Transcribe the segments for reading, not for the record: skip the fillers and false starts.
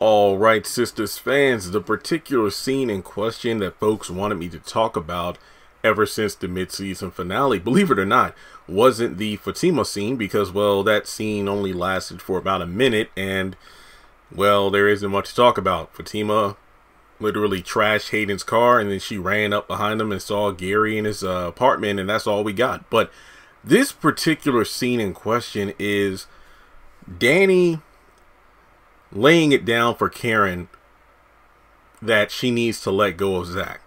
Alright, Sistas fans, the particular scene in question that folks wanted me to talk about ever since the mid-season finale, believe it or not, wasn't the Zatima scene because, well, that scene only lasted for about a minute and, well, there isn't much to talk about. Zatima literally trashed Hayden's car and then she ran up behind him and saw Gary in his apartment, and that's all we got. But this particular scene in question is Danni laying it down for Karen that she needs to let go of Zach.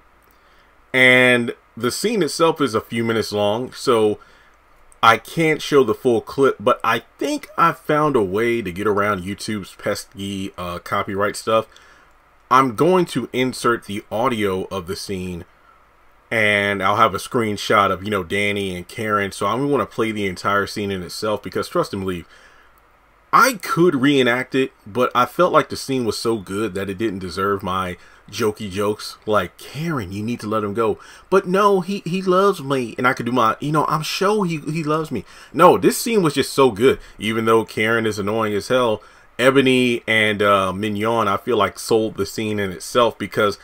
And the scene itself is a few minutes long, so I can't show the full clip, but I think I found a way to get around YouTube's pesky copyright stuff. I'm going to insert the audio of the scene, and I'll have a screenshot of, Danni and Karen. So I'm going to play the entire scene in itself because, trust and believe, I could reenact it, but I felt like the scene was so good that it didn't deserve my jokey jokes like, Karen, you need to let him go. But no, he loves me. And I could do my, I'm sure he loves me. No, this scene was just so good. Even though Karen is annoying as hell, Ebony and Mignon, I feel like, sold the scene in itself because,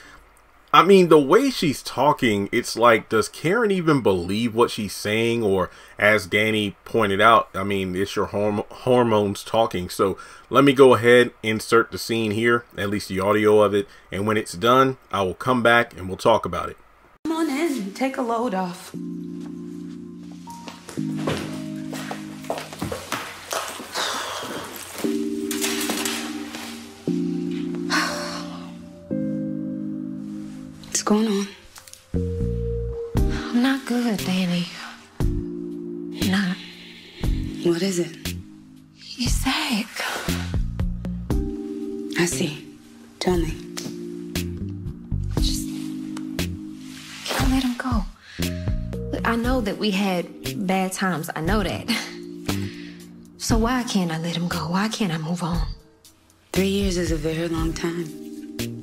the way she's talking, it's like, does Karen even believe what she's saying? Or, as Danni pointed out, it's your hormones talking. So let me go ahead, insert the scene here, at least the audio of it. And when it's done, I will come back and we'll talk about it. Come on in, take a load off. What's going on? I'm not good, Danni. Not. What is it? He's Zach. I see. Tell me. Just can't let him go. Look, I know that we had bad times. I know that. So why can't I let him go? Why can't I move on? 3 years is a very long time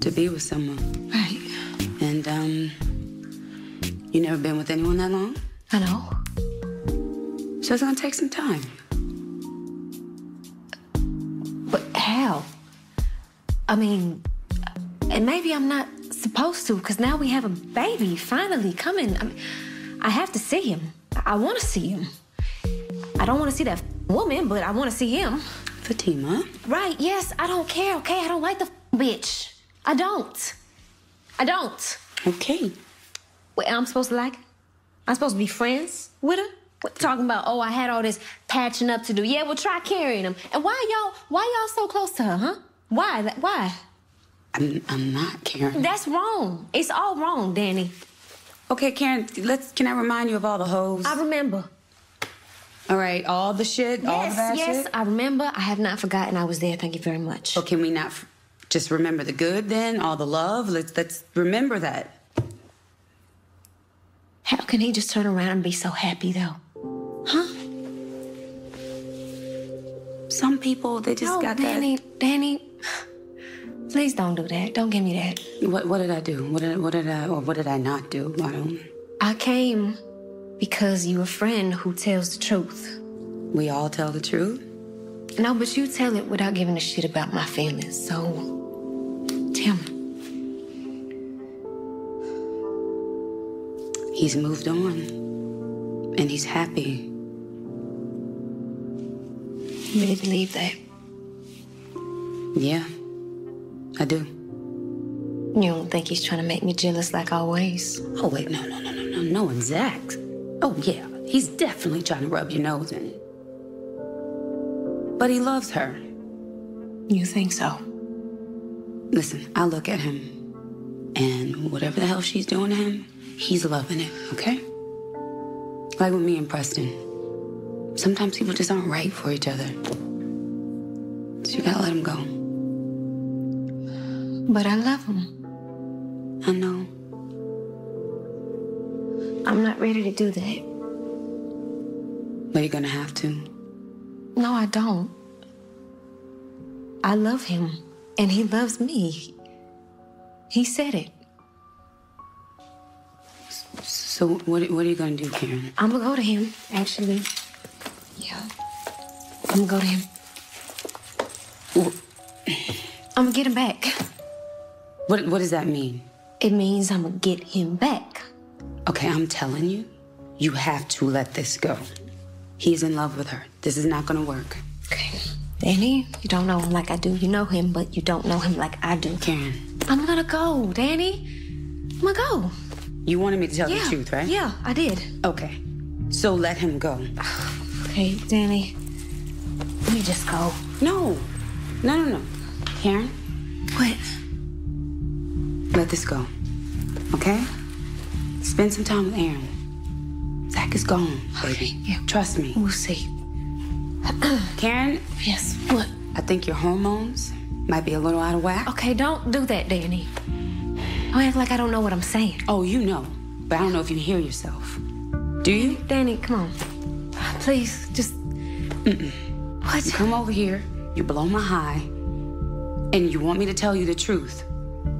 to be with someone. Right. And, you never been with anyone that long? I know. So it's gonna take some time. But how? And maybe I'm not supposed to, because now we have a baby finally coming. I have to see him. I want to see him. I don't want to see that woman, but I want to see him. Zatima? Right, yes, I don't care, okay? I don't like the bitch. I don't. Okay. Wait, I'm supposed to like her? I'm supposed to be friends with her? What, talking about, oh, I had all this patching up to do. Yeah, well, try carrying him. And why y'all so close to her, huh? Why? I'm not, Karen. That's wrong. It's all wrong, Danni. Okay, Karen, can I remind you of all the hoes? I remember. All right, all the shit, all the bad shit? Yes, I remember. I have not forgotten I was there. Thank you very much. So can we not just remember the good then? All the love? Let's remember that. How can he just turn around and be so happy, though? Huh? Some people, they just got Danni, that. Danni, please don't do that. Don't give me that. What did I do? What did I not do? I came because you're a friend who tells the truth. We all tell the truth? No, but you tell it without giving a shit about my feelings, so tell me. He's moved on. And he's happy. You really believe that? Yeah, I do. You don't think he's trying to make me jealous like always? Oh, wait, no. No one's Zach. Oh, yeah, he's definitely trying to rub your nose in it. But he loves her. You think so? Listen, I look at him, and whatever the hell she's doing to him, he's loving it, okay? Like with me and Preston. Sometimes people just aren't right for each other. So you gotta let him go. But I love him. I know. I'm not ready to do that. But you're gonna have to. No, I don't. I love him, and he loves me. He said it. So what are you gonna do, Karen? I'm gonna go to him, actually. Yeah. I'm gonna go to him. I'm gonna get him back. What does that mean? It means I'm gonna get him back. Okay, I'm telling you, you have to let this go. He's in love with her. This is not gonna work. Okay. Danny, you don't know him like I do. You know him, but you don't know him like I do. Karen. I'm gonna go, Danny. I'm gonna go. You wanted me to tell the truth, right? Yeah, I did. Okay. So let him go. Okay, Danny. Let me just go. No. No. Karen, What? let this go. Okay? Spend some time with Aaron. Zach is gone, baby. Okay, yeah. Trust me. We'll see. Karen, Yes, what? I think your hormones might be a little out of whack. Okay, don't do that, Danny. Don't act like I don't know what I'm saying. Oh, you know. But I don't know if you hear yourself. Do you? Danny, come on. Please, just... What? You come over here, you blow my high, and you want me to tell you the truth.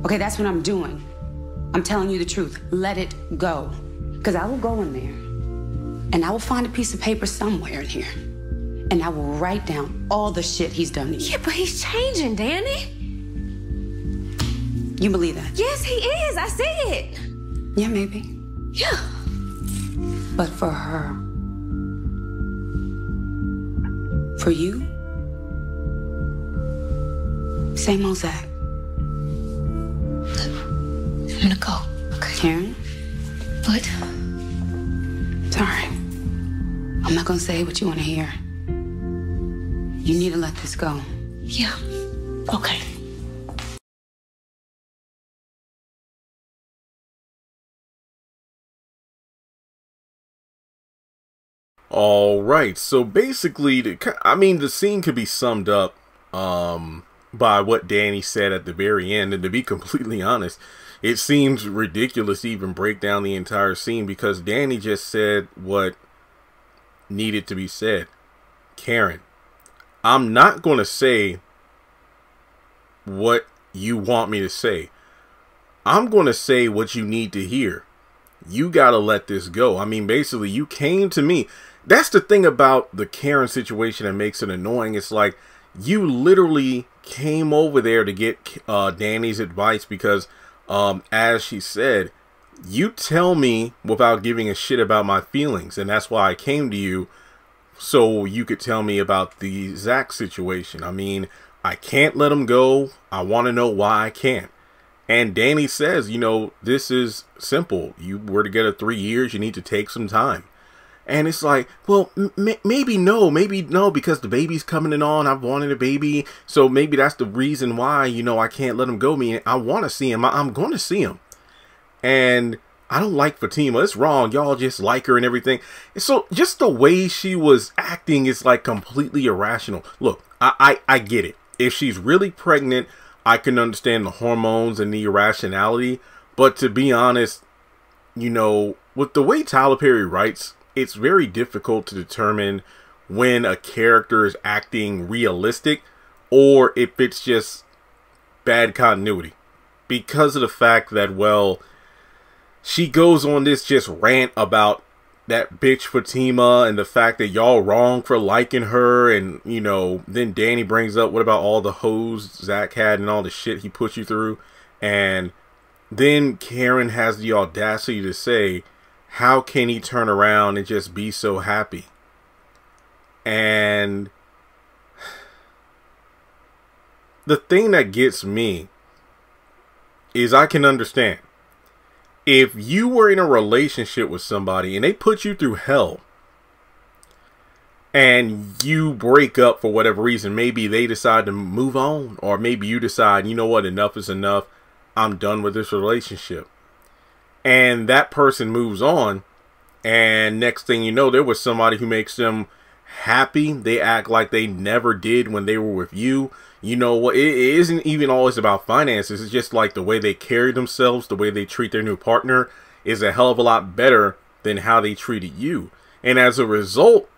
Okay, that's what I'm doing. I'm telling you the truth. Let it go. Because I will go in there, and I will find a piece of paper somewhere in here, and I will write down all the shit he's done to you. Yeah, but he's changing, Danny. You believe that? Yes, he is. I see it. Yeah, maybe. Yeah. But for her, for you, same old Zach. I'm gonna go. Okay. Karen, What? sorry. I'm not gonna say what you want to hear. You need to let this go. Yeah. Okay. All right, so basically, the scene could be summed up by what Danny said at the very end. And to be completely honest, it seems ridiculous to even break down the entire scene because Danny just said what needed to be said. Karen, I'm not going to say what you want me to say. I'm going to say what you need to hear. You got to let this go. I mean, basically, you came to me. That's the thing about the Karen situation that makes it annoying. It's like you literally came over there to get Danny's advice because, as she said, you tell me without giving a shit about my feelings. And that's why I came to you, so you could tell me about the Zach situation. I mean, I can't let him go. I want to know why I can't. And Danny says, you know, this is simple. You were together 3 years. You need to take some time. And it's like, well, maybe no, because the baby's coming in on. I've wanted a baby. So maybe that's the reason why, you know, I can't let him go. I want to see him. I'm going to see him. And I don't like Fatima. It's wrong. Y'all just like her and everything. So just the way she was acting is like completely irrational. Look, I get it. If she's really pregnant, I can understand the hormones and the irrationality. But to be honest, you know, with the way Tyler Perry writes, it's very difficult to determine when a character is acting realistic or if it's just bad continuity. Because of the fact that, well, she goes on this just rant about that bitch Fatima and the fact that y'all wrong for liking her. And, you know, then Danny brings up what about all the hoes Zach had and all the shit he put you through. And then Karen has the audacity to say, how can he turn around and just be so happy? And the thing that gets me is I can understand. If you were in a relationship with somebody and they put you through hell and you break up for whatever reason, maybe they decide to move on, or maybe you decide, you know what, enough is enough. I'm done with this relationship. And that person moves on, and next thing you know, there was somebody who makes them happy. They act like they never did when they were with you. You know what? It isn't even always about finances. It's just like the way they carry themselves, the way they treat their new partner is a hell of a lot better than how they treated you. And as a result,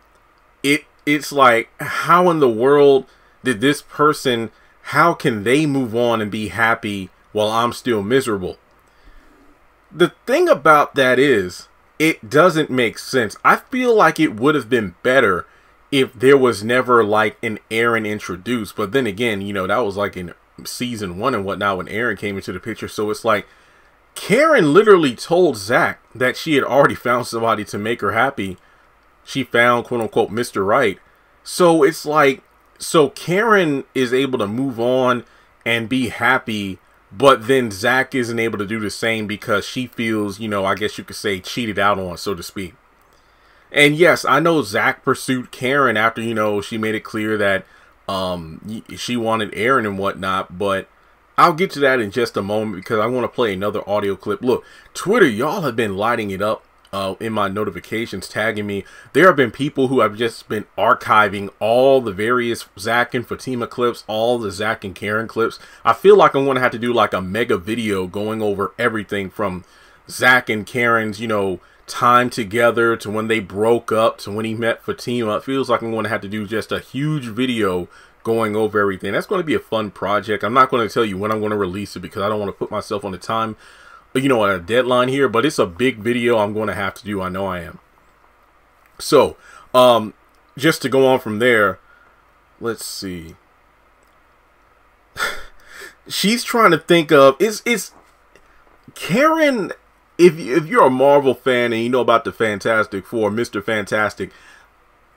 it's like, how in the world did this person, how can they move on and be happy while I'm still miserable? The thing about that is, it doesn't make sense. I feel like it would have been better if there was never like an Aaron introduced. But then again, you know, that was like in season 1 and whatnot when Aaron came into the picture. So it's like Karen literally told Zach that she had already found somebody to make her happy. She found, quote unquote, Mr. Right. So it's like, so Karen is able to move on and be happy, but then Zach isn't able to do the same because she feels, you know, I guess you could say cheated out on, so to speak. And yes, I know Zach pursued Karen after, you know, she made it clear that she wanted Aaron and whatnot, but I'll get to that in just a moment because I want to play another audio clip. Look, Twitter, y'all have been lighting it up in my notifications, tagging me. There have been people who have just been archiving all the various Zach and Fatima clips, all the Zach and Karen clips. I feel like I'm going to have to do like a mega video going over everything from Zach and Karen's, you know, time together to when they broke up to when he met Fatima. It feels like I'm going to have to do just a huge video going over everything. That's going to be a fun project. I'm not going to tell you when I'm going to release it because I don't want to put myself on the time, you know, a deadline here, but it's a big video I'm going to have to do. I know I am. So, just to go on from there, let's see. She's trying to think of, is Karen, if you're a Marvel fan and you know about the Fantastic Four, Mr. Fantastic,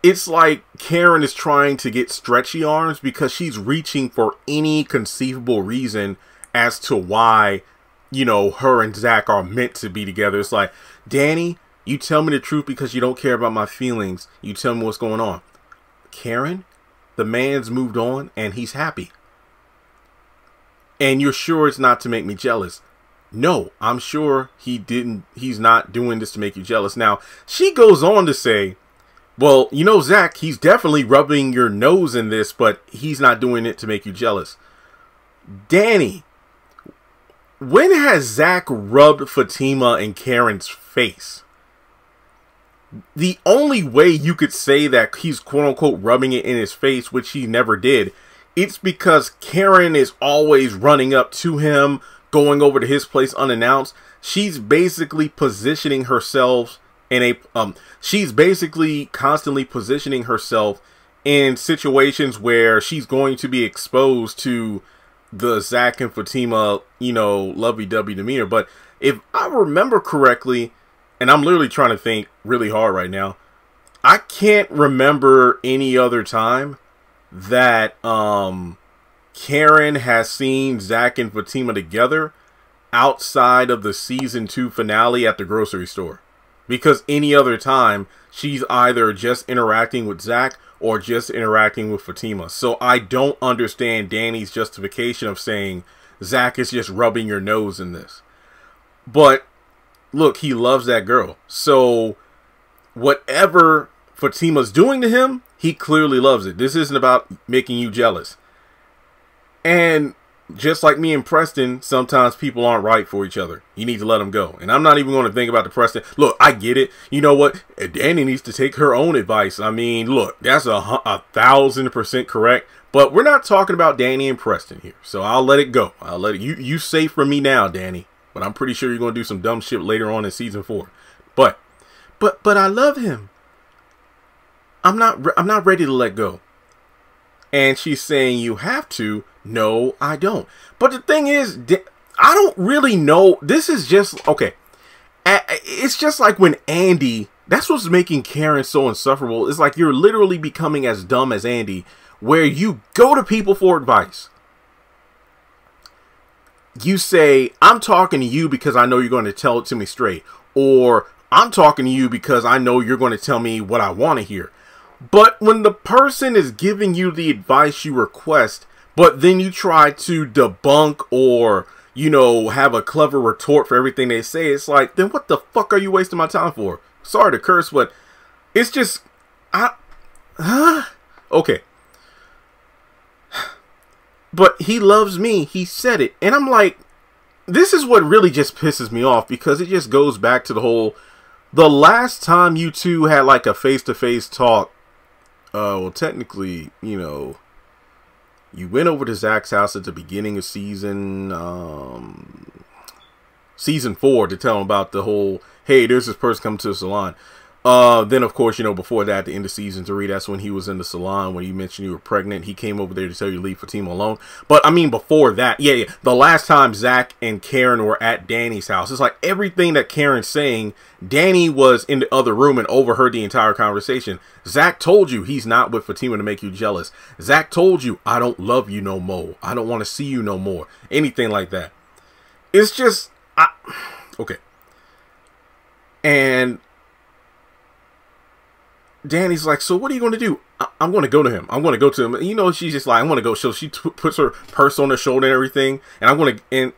it's like Karen is trying to get stretchy arms because she's reaching for any conceivable reason as to why, you know, her and Zach are meant to be together. It's like, Danny, you tell me the truth because you don't care about my feelings. You tell me what's going on. Karen, the man's moved on and he's happy. And you're sure it's not to make me jealous? No, I'm sure he's not doing this to make you jealous. Now, she goes on to say, well, you know, Zach, he's definitely rubbing your nose in this, but he's not doing it to make you jealous. Danny, when has Zach rubbed Fatima and Karen's face? The only way you could say that he's quote-unquote rubbing it in his face, which he never did, it's because Karen is always running up to him, going over to his place unannounced. She's basically positioning herself in a she's basically constantly positioning herself in situations where she's going to be exposed to the Zach and Fatima, you know, lovey-dovey demeanor. But if I remember correctly, and I'm literally trying to think really hard right now, I can't remember any other time that Karen has seen Zach and Fatima together outside of the season 2 finale at the grocery store. Because any other time, she's either just interacting with Zach or just interacting with Fatima. So I don't understand Danny's justification of saying Zach is just rubbing your nose in this. But look, he loves that girl. So whatever Fatima's doing to him, he clearly loves it. This isn't about making you jealous. And just like me and Preston, sometimes people aren't right for each other. You need to let them go. And I'm not even going to think about the Preston. Look, I get it. You know what? Danny needs to take her own advice. I mean, look, that's 1,000% correct. But we're not talking about Danny and Preston here. So I'll let it go. I'll let it. You safe from me now, Danny. But I'm pretty sure you're going to do some dumb shit later on in season 4. But I love him. I'm not ready to let go. And she's saying you have to. No, I don't. But the thing is, I don't really know. This is just, okay. It's just like when Andy, that's what's making Karen so insufferable. It's like you're literally becoming as dumb as Andy, where you go to people for advice. You say, I'm talking to you because I know you're going to tell it to me straight. Or I'm talking to you because I know you're going to tell me what I want to hear. But when the person is giving you the advice you request, but then you try to debunk or, you know, have a clever retort for everything they say, it's like, then what the fuck are you wasting my time for? Sorry to curse, but it's just, okay. But he loves me. He said it. And I'm like, this is what really just pisses me off, because it just goes back to the last time you two had like a face-to-face talk. Well, technically, you know, you went over to Zach's house at the beginning of season 4 to tell him about the whole, hey, there's this person coming to the salon. Then, of course, before that, at the end of season 3, that's when he was in the salon when you mentioned you were pregnant. He came over there to tell you to leave Fatima alone. But, I mean, before that, yeah, the last time Zach and Karen were at Danny's house, it's like everything that Karen's saying, Danny was in the other room and overheard the entire conversation. Zach told you he's not with Fatima to make you jealous. Zach told you, I don't love you no more. I don't want to see you no more. Anything like that. It's just, okay. And Danny's like, so what are you going to do? I'm going to go to him. I'm going to go to him. And, she's just like, I'm going to go. So she puts her purse on her shoulder and everything. And I'm going to, and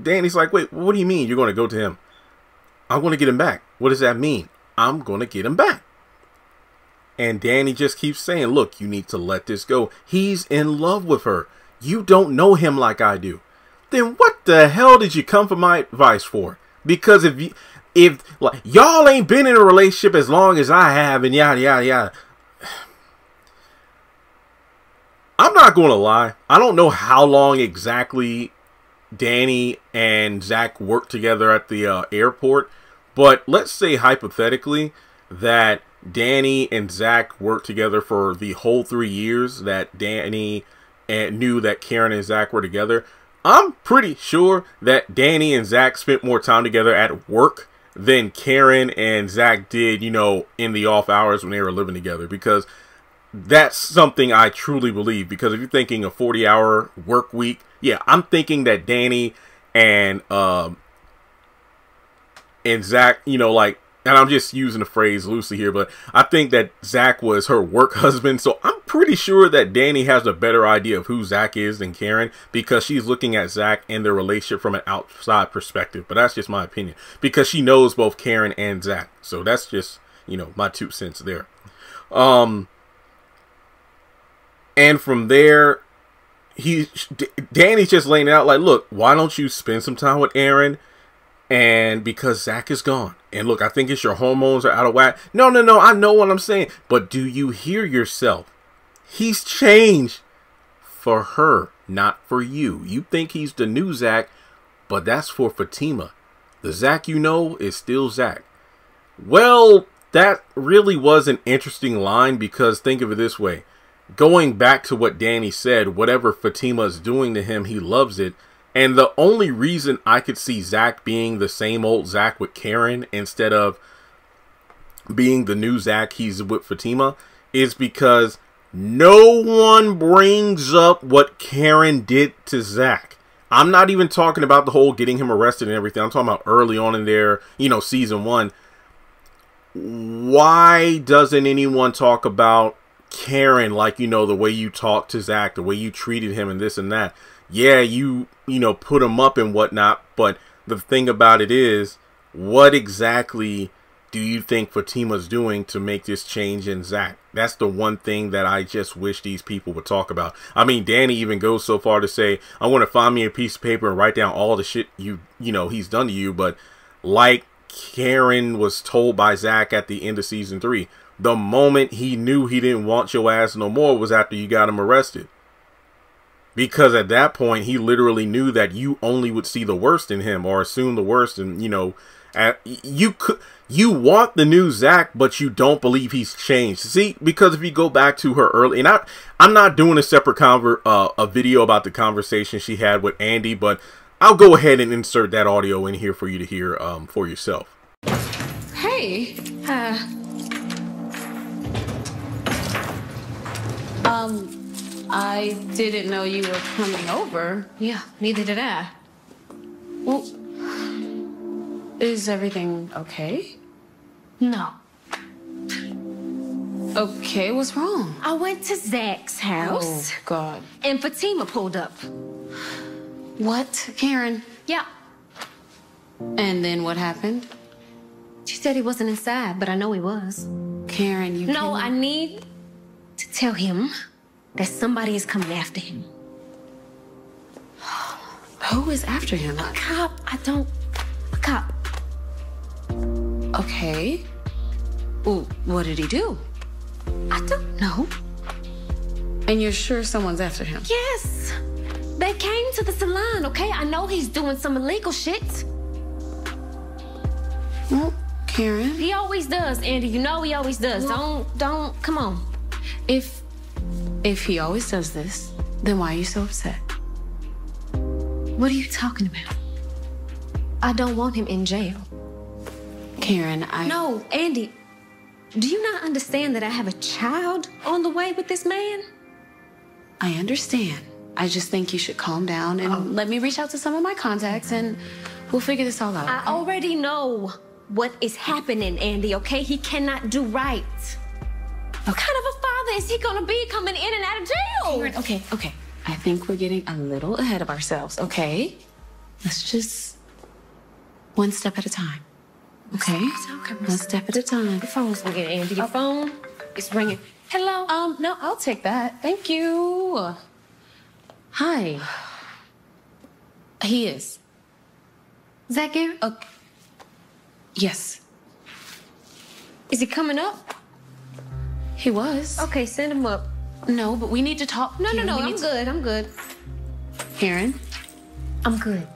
Danny's like, wait, what do you mean you're going to go to him? I'm going to get him back. What does that mean? I'm going to get him back. And Danny just keeps saying, look, you need to let this go. He's in love with her. You don't know him like I do. Then what the hell did you come for my advice for? Because if like y'all ain't been in a relationship as long as I have and yada yada yada, I'm not gonna lie, I don't know how long exactly Danny and Zach worked together at the airport, but let's say hypothetically that Danny and Zach worked together for the whole 3 years that Danny knew that Karen and Zach were together. I'm pretty sure that Danny and Zach spent more time together at work than Karen and Zach did, in the off hours when they were living together, because that's something I truly believe. Because if you're thinking a 40-hour work week, yeah, I'm thinking that Danny and Zach, and I'm just using the phrase loosely here, but I think that Zach was her work husband. So I'm pretty sure that Danny has a better idea of who Zach is than Karen, because she's looking at Zach and their relationship from an outside perspective. But that's just my opinion, because she knows both Karen and Zach. So that's just, my 2 cents there. And from there, Danny's just laying it out like, look, why don't you spend some time with Aaron? And because Zach is gone. And look, I think it's your hormones are out of whack. No, I know what I'm saying. But do you hear yourself? He's changed for her, not for you. You think he's the new Zach, but that's for Fatima. The Zach you know is still Zach. Well, that really was an interesting line, because think of it this way. Going back to what Danny said, whatever Fatima is doing to him, he loves it. And the only reason I could see Zach being the same old Zach with Karen instead of being the new Zach he's with Fatima is because no one brings up what Karen did to Zach. I'm not even talking about the whole getting him arrested and everything. I'm talking about early on in their, season 1. Why doesn't anyone talk about Karen like, the way you talked to Zach, the way you treated him and this and that? Yeah, you put him up and whatnot, but the thing about it is, what exactly do you think Fatima's doing to make this change in Zach? That's the one thing that I just wish these people would talk about. I mean, Danny even goes so far to say, I want to find me a piece of paper and write down all the shit he's done to you. But like Karen was told by Zach at the end of season 3, the moment he knew he didn't want your ass no more was after you got him arrested. Because at that point, he literally knew that you only would see the worst in him or assume the worst. And, you want the new Zach, but you don't believe he's changed. See, because if you go back to her early, and I'm not doing a separate a video about the conversation she had with Andy, but I'll go ahead and insert that audio in here for you to hear for yourself. Hey, I didn't know you were coming over. Yeah, neither did I. Well, is everything okay? No. Okay, what's wrong? I went to Zach's house. Oh, God. And Fatima pulled up. What? Karen? Yeah. And then what happened? She said he wasn't inside, but I know he was. Karen, you No, I need to tell him that somebody is coming after him. Who is after him? A cop. A cop. Okay. Well, what did he do? I don't know. And you're sure someone's after him? Yes. They came to the salon, okay? I know he's doing some illegal shit. Well, Karen? He always does, Andy. You know he always does. Don't, come on. If he always does this, then why are you so upset? What are you talking about? I don't want him in jail. Karen, No, Andy. Do you not understand that I have a child on the way with this man? I understand. I just think you should calm down and let me reach out to some of my contacts and we'll figure this all out. I already know what is happening, Andy, okay? He cannot do right. What kind of a father is he gonna be coming in and out of jail? Karen, okay. I think we're getting a little ahead of ourselves, okay? Let's just one step at a time. Okay? One step at a time. Your phone's ringing, Andy. Your phone is ringing. Hello? No, I'll take that. Thank you. Hi. He is. Zach here? Yes. Is he coming up? He was. Okay, send him up. No, but we need to talk. No, Karen, I'm good. Karen, I'm good.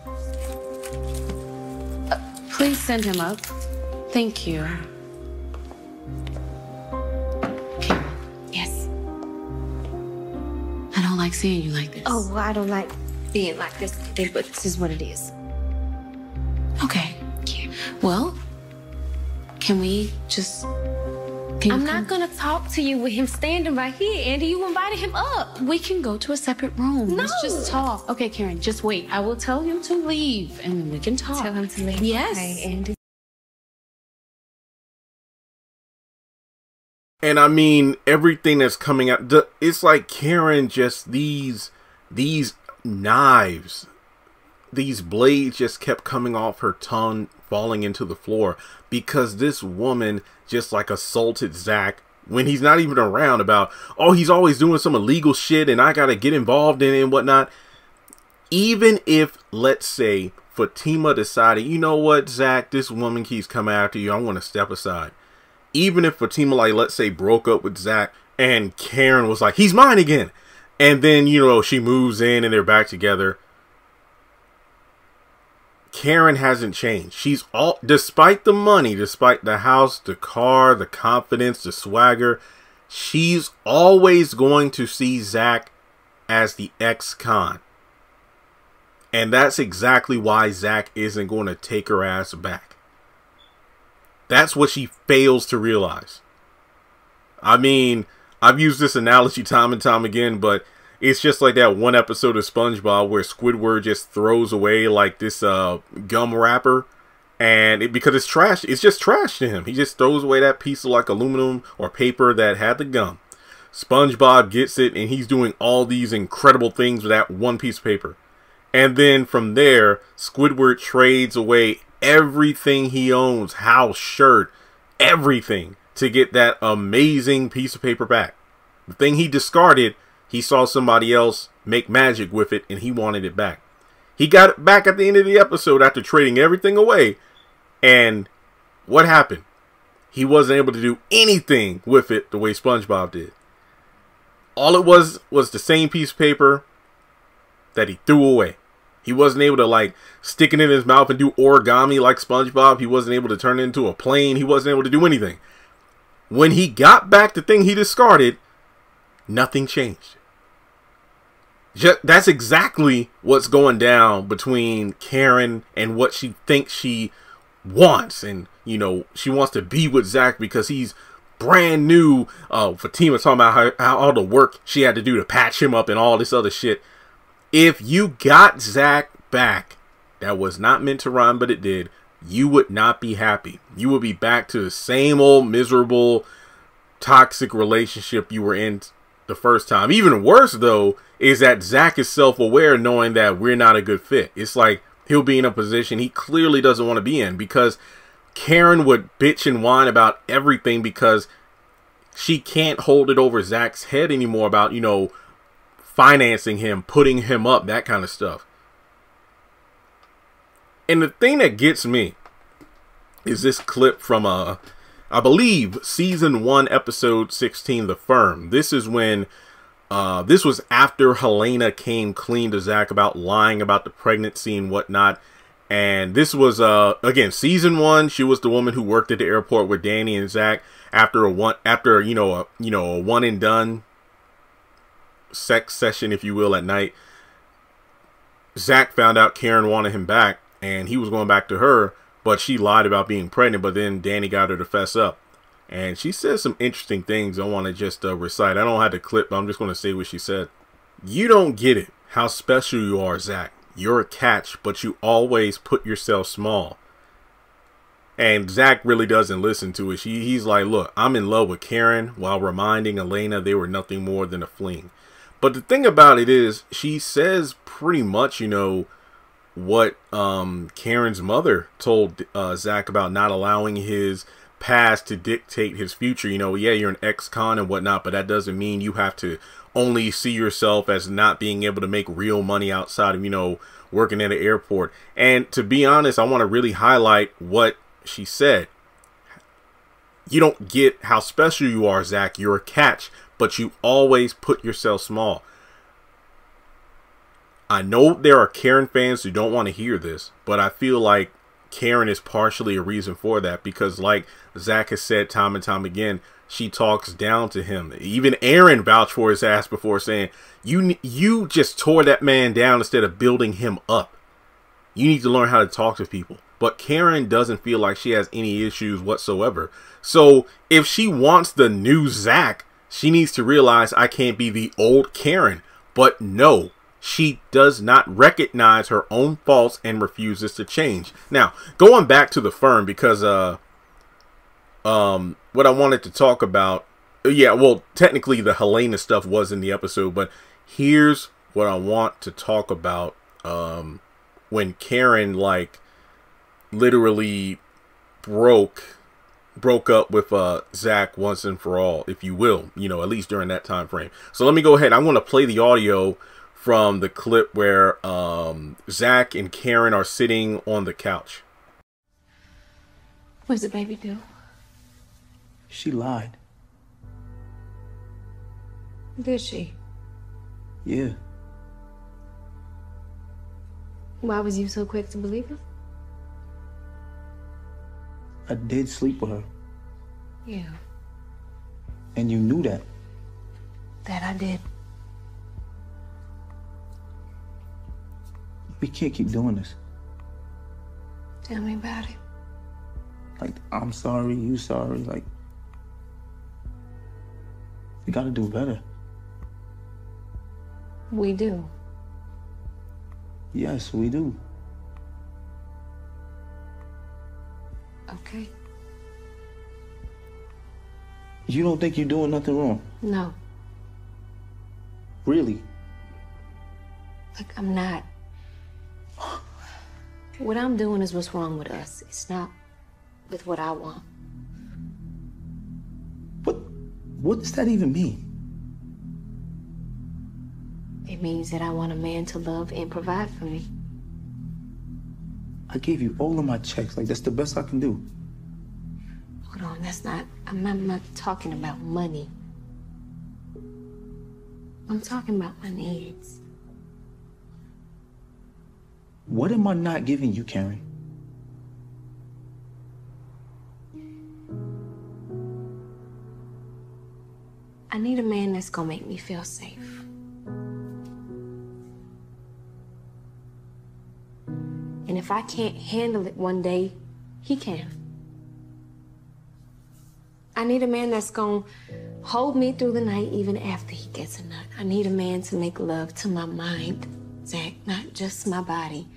please send him up. Thank you. Karen, Yes. I don't like seeing you like this. Oh, well, I don't like being like this, but this is what it is. Okay. Well, can we just... I'm not gonna talk to you with him standing right here, Andy. You invited him up. We can go to a separate room. No. Let's just talk. Okay, Karen, just wait. I will tell him to leave, and then we can talk. Tell him to leave. Yes. Okay, Andy. And I mean, everything that's coming out, it's like Karen just these knives, these blades just kept coming off her tongue, falling into the floor, because this woman just like assaulted Zach when he's not even around about, oh, he's always doing some illegal shit and I gotta get involved in it and whatnot. Even if, let's say, Fatima decided, you know what, Zach, this woman keeps coming after you, I want to step aside. Even if Fatima, like, let's say, broke up with Zach and Karen was like, he's mine again. And then, you know, she moves in and they're back together. Karen hasn't changed. She's all, despite the money, despite the house, the car, the confidence, the swagger, she's always going to see Zach as the ex-con. And that's exactly why Zach isn't going to take her ass back. That's what she fails to realize. I mean, I've used this analogy time and time again, but it's just like that one episode of SpongeBob where Squidward just throws away like this gum wrapper, and because it's trash, it's just trash to him. He just throws away that piece of like aluminum or paper that had the gum. SpongeBob gets it, and he's doing all these incredible things with that one piece of paper. And then from there, Squidward trades away everything he owns, house, shirt, everything, to get that amazing piece of paper back. The thing he discarded, he saw somebody else make magic with it, and he wanted it back. He got it back at the end of the episode after trading everything away. And what happened? He wasn't able to do anything with it the way SpongeBob did. All it was the same piece of paper that he threw away. He wasn't able to, like, stick it in his mouth and do origami like SpongeBob. He wasn't able to turn it into a plane. He wasn't able to do anything. When he got back the thing he discarded, nothing changed. That's exactly what's going down between Karen and what she thinks she wants. And, you know, she wants to be with Zach because he's brand new. Fatima talking about how all the work she had to do to patch him up and all this other shit. If you got Zach back, that was not meant to rhyme, but it did, you would not be happy. You would be back to the same old miserable, toxic relationship you were in the first time. Even worse, though, is that Zach is self-aware, knowing that we're not a good fit. It's like he'll be in a position he clearly doesn't want to be in, because Karen would bitch and whine about everything because she can't hold it over Zach's head anymore about, you know, financing him, putting him up, that kind of stuff. And the thing that gets me is this clip from, I believe, season 1, episode 16, The Firm. This is when, this was after Helena came clean to Zach about lying about the pregnancy and whatnot. And this was again season 1. She was the woman who worked at the airport with Danni and Zach after a one and done sex session, if you will, at night. Zach found out Karen wanted him back, and he was going back to her, but she lied about being pregnant. But then Danni got her to fess up, and she said some interesting things. I want to just recite. I don't have the clip, but I'm just going to say what she said. "You don't get it, how special you are, Zach. You're a catch, but you always put yourself small." And Zach really doesn't listen to it. He's like, look, I'm in love with Karen, while reminding Elena they were nothing more than a fling. But the thing about it is, she says pretty much, what Karen's mother told Zach about not allowing his past to dictate his future. Yeah, you're an ex-con and whatnot, but that doesn't mean you have to only see yourself as not being able to make real money outside of, working at an airport. And to be honest, I want to really highlight what she said. "You don't get how special you are, Zach. You're a catch, but you always put yourself small." I know there are Karen fans who don't want to hear this, but I feel like Karen is partially a reason for that, because like Zach has said time and time again, she talks down to him. Even Aaron vouched for his ass before, saying, you just tore that man down instead of building him up. You need to learn how to talk to people. But Karen doesn't feel like she has any issues whatsoever. So if she wants the new Zach, she needs to realize I can't be the old Karen. But no, she does not recognize her own faults and refuses to change. Now, going back to the firm, because what I wanted to talk about, technically the Helena stuff was in the episode, but here's what I want to talk about. When Karen literally broke up with Zach once and for all, if you will, at least during that time frame. So let me go ahead. I'm going to play the audio from the clip where Zach and Karen are sitting on the couch. What does the baby do? She lied. Did she? Yeah. Why was you so quick to believe her? I did sleep with her. Yeah. And you knew that. That I did. We can't keep doing this. Tell me about it. I'm sorry, you sorry. We gotta do better. We do. Yes, we do. Okay. You don't think you're doing nothing wrong? No. Really? Look, I'm not. What I'm doing is what's wrong with us. It's not with what I want. What does that even mean? It means that I want a man to love and provide for me. I gave you all of my checks. That's the best I can do. Hold on, I'm not talking about money. I'm talking about my needs. What am I not giving you, Karen? I need a man that's gonna make me feel safe. And if I can't handle it one day, he can. I need a man that's gonna hold me through the night even after he gets a nut. I need a man to make love to my mind, Zach, not just my body.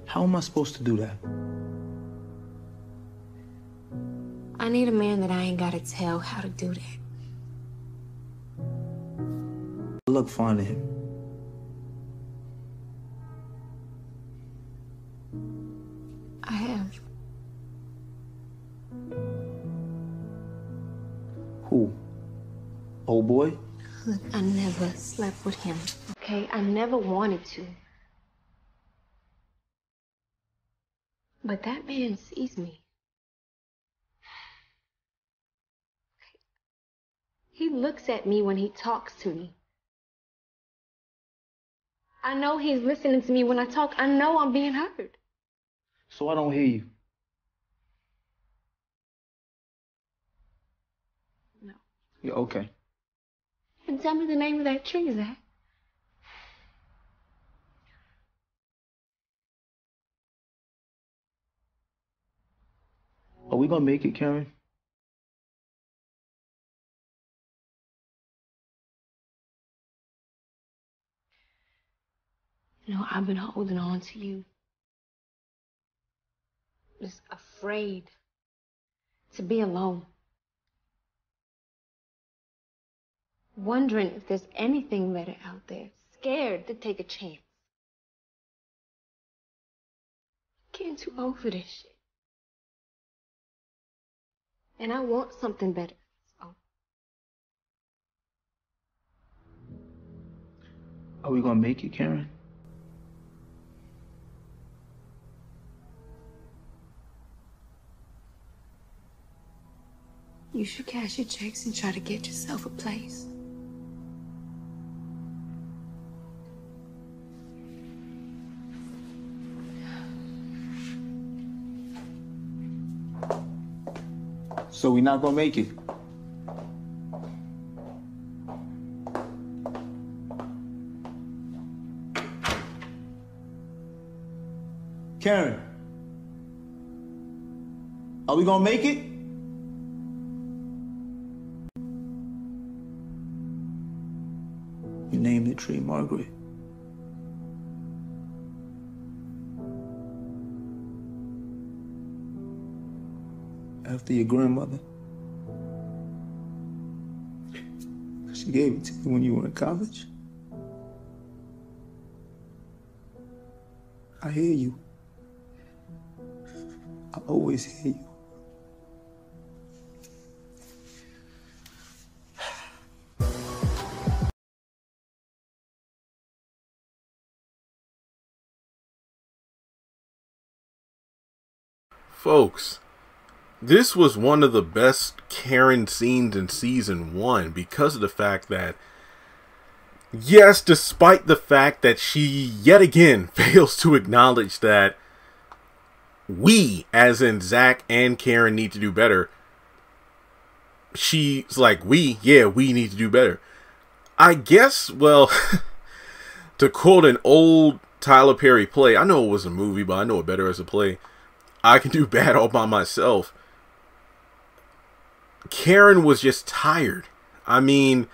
How am I supposed to do that? I need a man that I ain't gotta tell how to do that. I look fine to him. I have. Who? Old boy? Look, I never slept with him, okay? I never wanted to. But that man sees me. He looks at me when he talks to me. I know he's listening to me when I talk. I know I'm being heard. So I don't hear you. No. Yeah, okay. And tell me the name of that tree, Zach. Are we gonna make it, Karen? You know, I've been holding on to you. Just afraid to be alone. Wondering if there's anything better out there. Scared to take a chance. Getting too old for this shit. And I want something better. So. Are we gonna make it, Karen? You should cash your checks and try to get yourself a place. So we not gonna make it? Karen, are we gonna make it? You named the tree Margaret. After your grandmother. She gave it to you when you were in college. I hear you. I always hear you. Folks, this was one of the best Karen scenes in season 1 because of the fact that, yes, despite the fact that she yet again fails to acknowledge that we, as in Zach and Karen, need to do better, she's like, we need to do better. I guess, well, to quote an old Tyler Perry play, I know it was a movie, but I know it better as a play, I can do bad all by myself. Karen was just tired. I mean,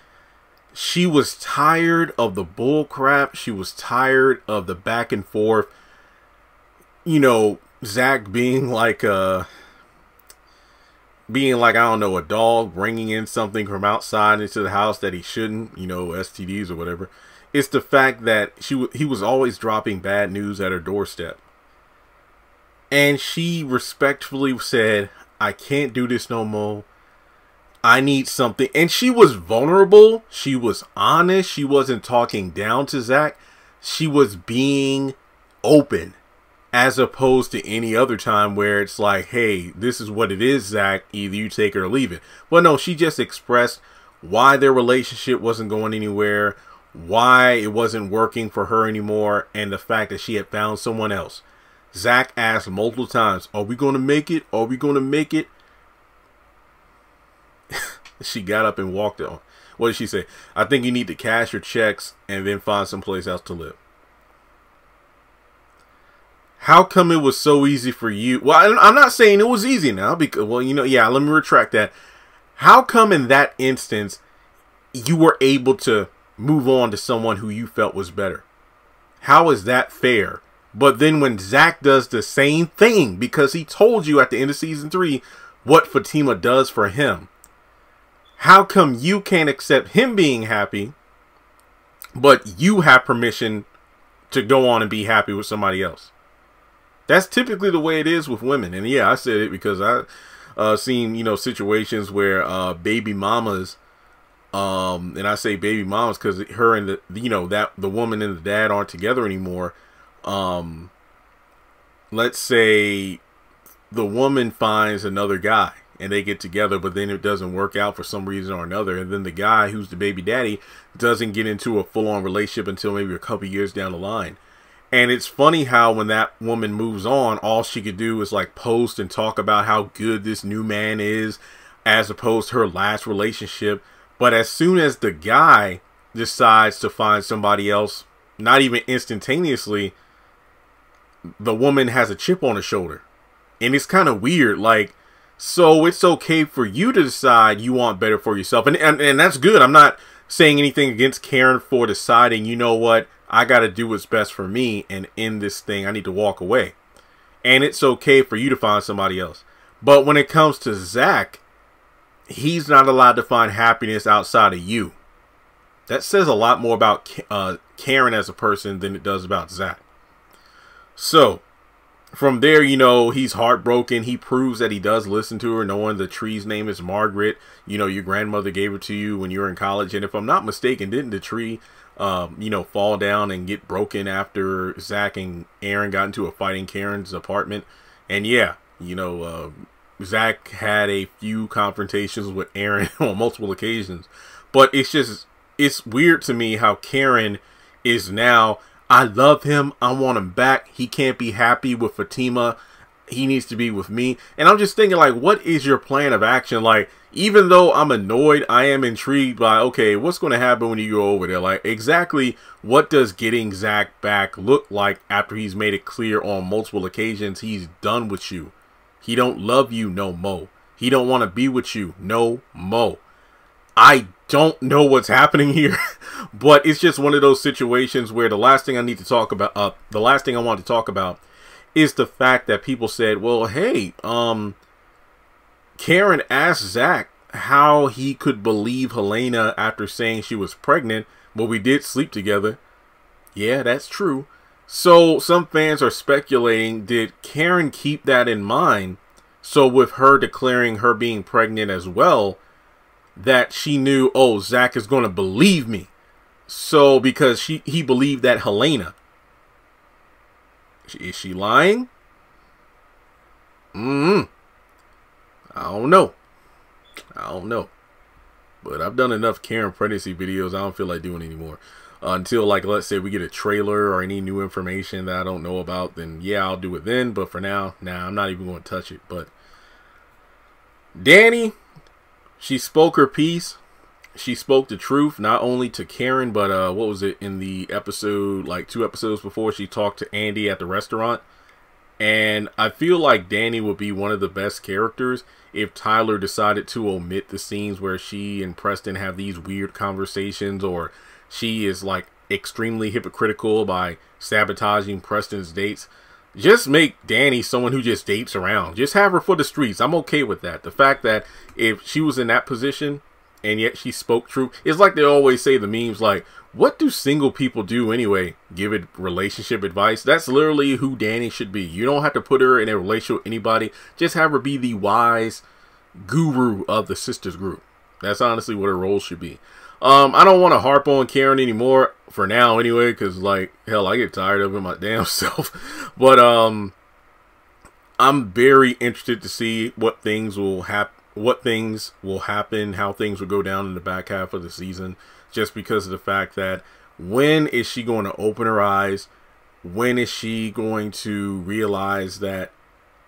she was tired of the bull crap. She was tired of the back and forth. You know, Zach being like I don't know, a dog bringing in something from outside into the house that he shouldn't, you know, STDs or whatever. It's the fact that he was always dropping bad news at her doorstep. And she respectfully said, I can't do this no more. I need something. And she was vulnerable. She was honest. She wasn't talking down to Zach. She was being open, as opposed to any other time where it's like, hey, this is what it is, Zach. Either you take it or leave it. Well, no, she just expressed why their relationship wasn't going anywhere, why it wasn't working for her anymore, and the fact that she had found someone else. Zach asked multiple times, are we going to make it? Are we going to make it? She got up and walked on. What did she say? I think you need to cash your checks and then find someplace else to live. How come it was so easy for you? Well, I'm not saying it was easy now because, well, you know, yeah, let me retract that. How come in that instance you were able to move on to someone who you felt was better? How is that fair? But then when Zach does the same thing, because he told you at the end of season 3 what Fatima does for him, how come you can't accept him being happy, but you have permission to go on and be happy with somebody else? That's typically the way it is with women. And yeah, I said it because I seen, you know, situations where baby mamas, and I say baby mamas because her and the, you know, that the woman and the dad aren't together anymore. Let's say the woman finds another guy and they get together, but then it doesn't work out for some reason or another. And then the guy who's the baby daddy doesn't get into a full-on relationship until maybe a couple years down the line. And it's funny how when that woman moves on, all she could do is like post and talk about how good this new man is, as opposed to her last relationship. But as soon as the guy decides to find somebody else, not even instantaneously, the woman has a chip on her shoulder. And it's kind of weird. Like, so it's okay for you to decide you want better for yourself. And that's good. I'm not saying anything against Karen for deciding, you know what, I got to do what's best for me, and in this thing, I need to walk away. And it's okay for you to find somebody else. But when it comes to Zach, he's not allowed to find happiness outside of you. That says a lot more about Karen as a person than it does about Zach. So, from there, you know, he's heartbroken. He proves that he does listen to her, knowing the tree's name is Margaret. You know, your grandmother gave it to you when you were in college. And if I'm not mistaken, didn't the tree, you know, fall down and get broken after Zach and Aaron got into a fight in Karen's apartment? And yeah, you know, Zach had a few confrontations with Aaron on multiple occasions. But it's weird to me how Karen is now, I love him, I want him back, he can't be happy with Fatima, he needs to be with me. And I'm just thinking, like, what is your plan of action? Like, even though I'm annoyed, I am intrigued by, okay, what's going to happen when you go over there? Like, exactly what does getting Zach back look like after he's made it clear on multiple occasions he's done with you? He don't love you no more. He don't want to be with you no more. I don't know what's happening here, but it's just one of those situations where the last thing I need to talk about, the last thing I want to talk about is the fact that people said, well, hey, Karen asked Zach how he could believe Helena after saying she was pregnant, but we did sleep together. Yeah, that's true. So some fans are speculating, did Karen keep that in mind? So with her declaring her being pregnant as well, that she knew, oh, Zach is going to believe me. So because he believed that Helena. Is she lying? I don't know. But I've done enough Karen pregnancy videos. I don't feel like doing anymore. Until, like, let's say we get a trailer or any new information that I don't know about, then yeah, I'll do it then. But for now, nah, I'm not even going to touch it. But Danni, she spoke her piece. She spoke the truth, not only to Karen, but what was it, in the episode, like 2 episodes before, she talked to Andy at the restaurant. And I feel like Danni would be one of the best characters if Tyler decided to omit the scenes where she and Preston have these weird conversations, or she is like extremely hypocritical by sabotaging Preston's dates. Just make Danni someone who just dates around. Just have her for the streets. I'm okay with that. The fact that if she was in that position and yet she spoke truth, it's like they always say, the memes, like, what do single people do anyway? Give it relationship advice. That's literally who Danni should be. You don't have to put her in a relationship with anybody. Just have her be the wise guru of the Sistas group. That's honestly what her role should be. I don't want to harp on Karen anymore for now anyway, because, like, hell, I get tired of it my damn self. But I'm very interested to see what things will happen, how things will go down in the back half of the season, just because of the fact that when is she going to open her eyes? When is she going to realize that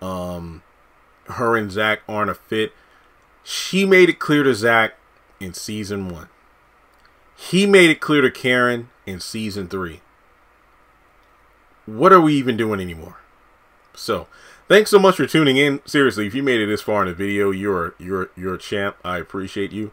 her and Zach aren't a fit? She made it clear to Zach in season 1. He made it clear to Karen in season 3. What are we even doing anymore? So, thanks so much for tuning in. Seriously, if you made it this far in the video, you're a champ. I appreciate you.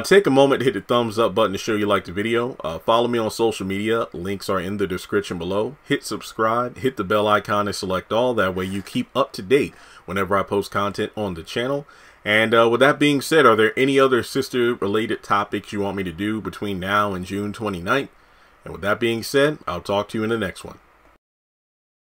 Take a moment to hit the thumbs up button to show you like the video. Follow me on social media. Links are in the description below. Hit subscribe. Hit the bell icon and select all. That way you keep up to date whenever I post content on the channel. And with that being said, are there any other sister-related topics you want me to do between now and June 29th? And with that being said, I'll talk to you in the next one.